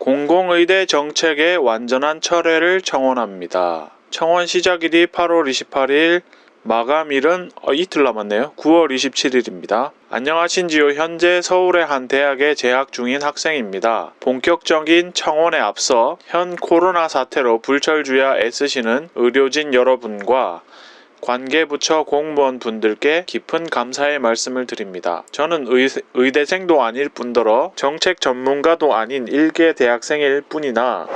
공공의대 정책의 완전한 철회를 청원합니다. 청원 시작일이 8월 28일, 마감일은 이틀 남았네요. 9월 27일입니다. 안녕하신지요. 현재 서울의 한 대학에 재학 중인 학생입니다. 본격적인 청원에 앞서 현 코로나 사태로 불철주야 애쓰시는 의료진 여러분과 관계부처 공무원분들께 깊은 감사의 말씀을 드립니다. 저는 의대생도 아닐 뿐더러 정책 전문가도 아닌 일개 대학생일 뿐이나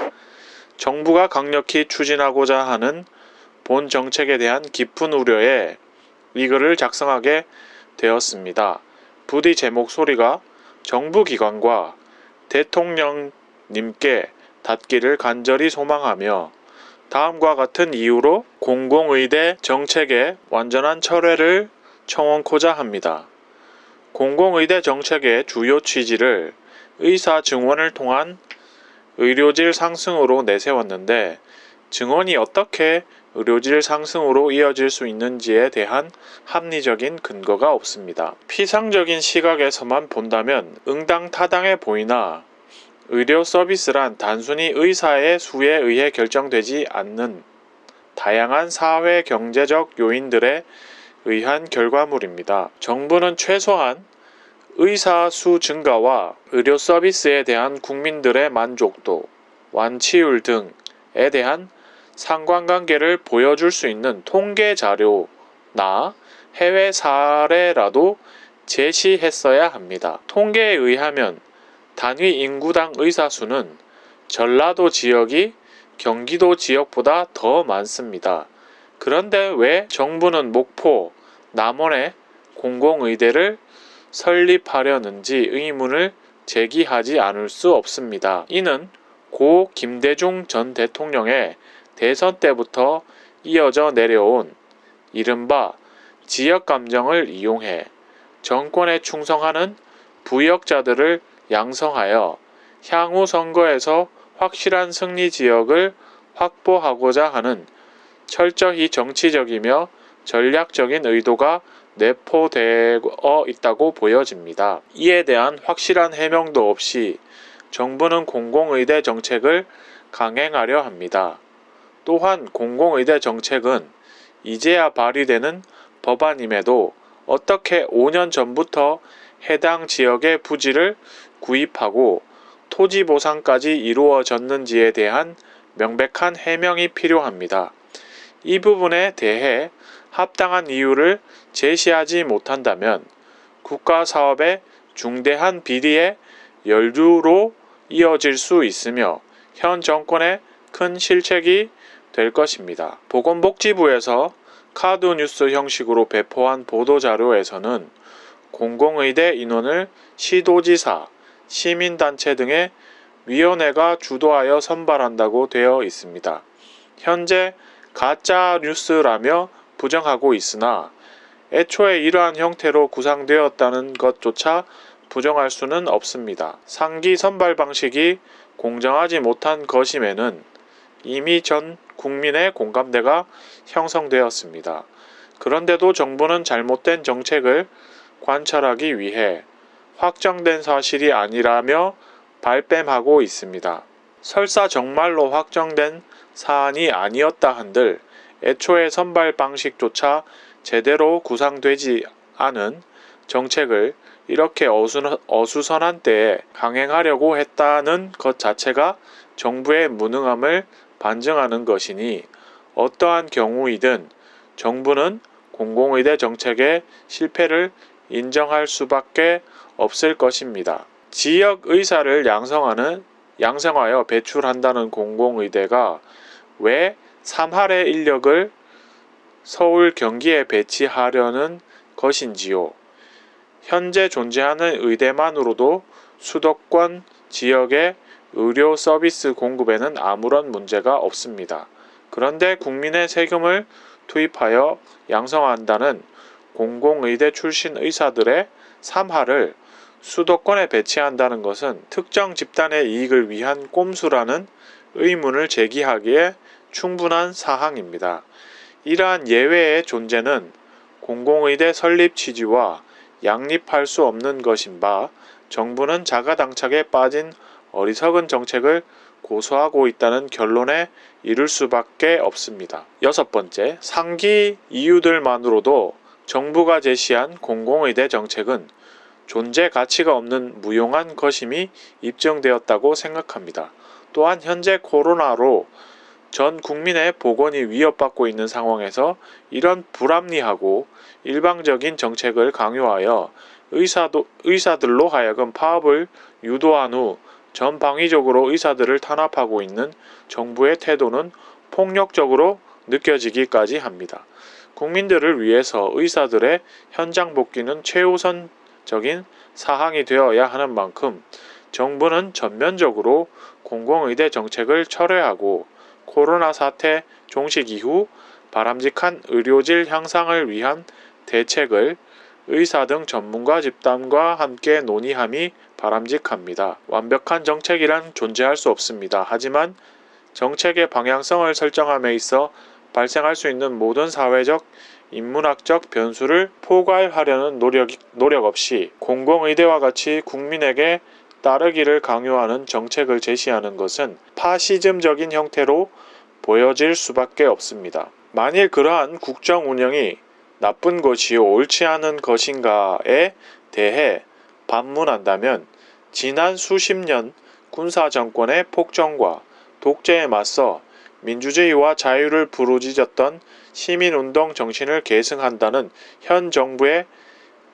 정부가 강력히 추진하고자 하는 본 정책에 대한 깊은 우려에 이 글을 작성하게 되었습니다. 부디 제 목소리가 정부기관과 대통령님께 닿기를 간절히 소망하며 다음과 같은 이유로 공공의대 정책의 완전한 철회를 청원코자 합니다. 공공의대 정책의 주요 취지를 의사 증원을 통한 의료질 상승으로 내세웠는데 증원이 어떻게 의료질 상승으로 이어질 수 있는지에 대한 합리적인 근거가 없습니다. 피상적인 시각에서만 본다면 응당타당해 보이나 의료 서비스란 단순히 의사의 수에 의해 결정되지 않는 다양한 사회 경제적 요인들에 의한 결과물입니다. 정부는 최소한 의사 수 증가와 의료 서비스에 대한 국민들의 만족도, 완치율 등에 대한 상관관계를 보여줄 수 있는 통계 자료나 해외 사례라도 제시했어야 합니다. 통계에 의하면 단위 인구당 의사 수는 전라도 지역이 경기도 지역보다 더 많습니다. 그런데 왜 정부는 목포, 남원에 공공의대를 설립하려는지 의문을 제기하지 않을 수 없습니다. 이는 고 김대중 전 대통령의 대선 때부터 이어져 내려온 이른바 지역감정을 이용해 정권에 충성하는 부역자들을 양성하여 향후 선거에서 확실한 승리 지역을 확보하고자 하는 철저히 정치적이며 전략적인 의도가 내포되어 있다고 보여집니다. 이에 대한 확실한 해명도 없이 정부는 공공의대 정책을 강행하려 합니다. 또한 공공의대 정책은 이제야 발의되는 법안임에도 어떻게 5년 전부터 해당 지역의 부지를 구입하고 토지 보상까지 이루어졌는지에 대한 명백한 해명이 필요합니다. 이 부분에 대해 합당한 이유를 제시하지 못한다면 국가 사업의 중대한 비리의 연루로 이어질 수 있으며 현 정권의 큰 실책이 될 것입니다. 보건복지부에서 카드뉴스 형식으로 배포한 보도자료에서는 공공의대 인원을 시도지사, 시민단체 등의 위원회가 주도하여 선발한다고 되어 있습니다. 현재 가짜 뉴스라며 부정하고 있으나 애초에 이러한 형태로 구상되었다는 것조차 부정할 수는 없습니다. 상기 선발 방식이 공정하지 못한 것임에는 이미 전 국민의 공감대가 형성되었습니다. 그런데도 정부는 잘못된 정책을 관철하기 위해 확정된 사실이 아니라며 발뺌하고 있습니다. 설사 정말로 확정된 사안이 아니었다 한들 애초에 선발 방식조차 제대로 구상되지 않은 정책을 이렇게 어수선한 때에 강행하려고 했다는 것 자체가 정부의 무능함을 반증하는 것이니 어떠한 경우이든 정부는 공공의대 정책의 실패를 인정할 수밖에 없을 것입니다. 지역 의사를 양성하여 배출한다는 공공의대가 왜 3할의 인력을 서울, 경기에 배치하려는 것인지요. 현재 존재하는 의대만으로도 수도권 지역의 의료 서비스 공급에는 아무런 문제가 없습니다. 그런데 국민의 세금을 투입하여 양성한다는 공공의대 출신 의사들의 3할을 수도권에 배치한다는 것은 특정 집단의 이익을 위한 꼼수라는 의문을 제기하기에 충분한 사항입니다. 이러한 예외의 존재는 공공의대 설립 취지와 양립할 수 없는 것인 바 정부는 자가당착에 빠진 어리석은 정책을 고수하고 있다는 결론에 이를 수밖에 없습니다. 6번째, 상기 이유들만으로도 정부가 제시한 공공의대 정책은 존재 가치가 없는 무용한 것임이 입증되었다고 생각합니다. 또한 현재 코로나로 전 국민의 보건이 위협받고 있는 상황에서 이런 불합리하고 일방적인 정책을 강요하여 의사들로 하여금 파업을 유도한 후 전방위적으로 의사들을 탄압하고 있는 정부의 태도는 폭력적으로 느껴지기까지 합니다. 국민들을 위해서 의사들의 현장 복귀는 최우선적인 사항이 되어야 하는 만큼 정부는 전면적으로 공공의대 정책을 철회하고 코로나 사태 종식 이후 바람직한 의료질 향상을 위한 대책을 의사 등 전문가 집단과 함께 논의함이 바람직합니다. 완벽한 정책이란 존재할 수 없습니다. 하지만 정책의 방향성을 설정함에 있어 발생할 수 있는 모든 사회적, 인문학적 변수를 포괄하려는 노력 없이 공공의대와 같이 국민에게 따르기를 강요하는 정책을 제시하는 것은 파시즘적인 형태로 보여질 수밖에 없습니다. 만일 그러한 국정 운영이 나쁜 것이요 옳지 않은 것인가에 대해 반문한다면 지난 수십 년 군사 정권의 폭정과 독재에 맞서 민주주의와 자유를 부르짖었던 시민운동 정신을 계승한다는 현 정부의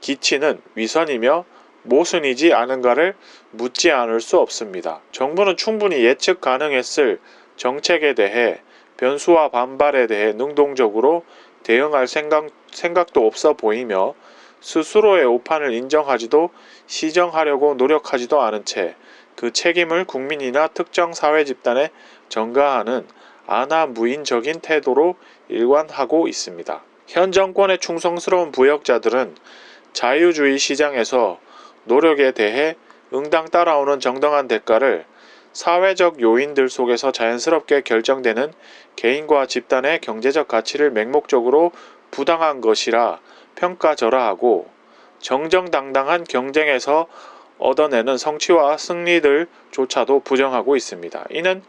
기치는 위선이며 모순이지 않은가를 묻지 않을 수 없습니다. 정부는 충분히 예측 가능했을 정책에 대해 변수와 반발에 대해 능동적으로 대응할 생각도 없어 보이며 스스로의 오판을 인정하지도 시정하려고 노력하지도 않은 채 그 책임을 국민이나 특정 사회 집단에 전가하는 아나무인적인 태도로 일관하고 있습니다. 현 정권의 충성스러운 부역자들은 자유주의 시장에서 노력에 대해 응당 따라오는 정당한 대가를 사회적 요인들 속에서 자연스럽게 결정되는 개인과 집단의 경제적 가치를 맹목적으로 부당한 것이라 평가절하하고 정정당당한 경쟁에서 얻어내는 성취와 승리들조차도 부정하고 있습니다. 이는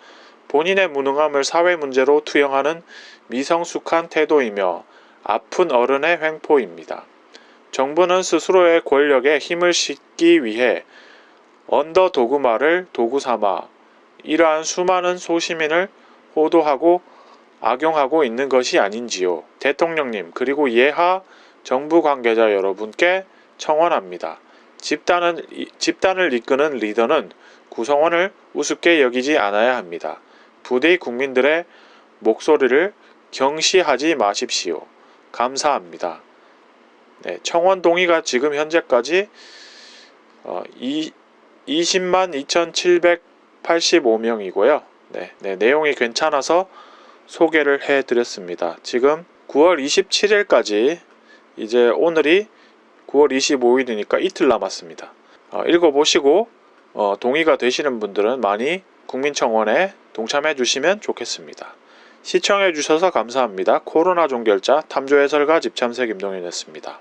본인의 무능함을 사회 문제로 투영하는 미성숙한 태도이며 아픈 어른의 횡포입니다. 정부는 스스로의 권력에 힘을 싣기 위해 언더도그마를 도구 삼아 이러한 수많은 소시민을 호도하고 악용하고 있는 것이 아닌지요. 대통령님 그리고 예하 정부 관계자 여러분께 청원합니다. 집단을 이끄는 리더는 구성원을 우습게 여기지 않아야 합니다. 부디 국민들의 목소리를 경시하지 마십시오. 감사합니다. 네, 청원 동의가 지금 현재까지 20만 2,785명이고요. 네, 내용이 괜찮아서 소개를 해드렸습니다. 지금 9월 27일까지 이제 오늘이 9월 25일이니까 이틀 남았습니다. 읽어보시고 동의가 되시는 분들은 많이 국민청원에 동참해 주시면 좋겠습니다. 시청해 주셔서 감사합니다. 코로나 종결자 탐조해설가 집참새 김동현이었습니다.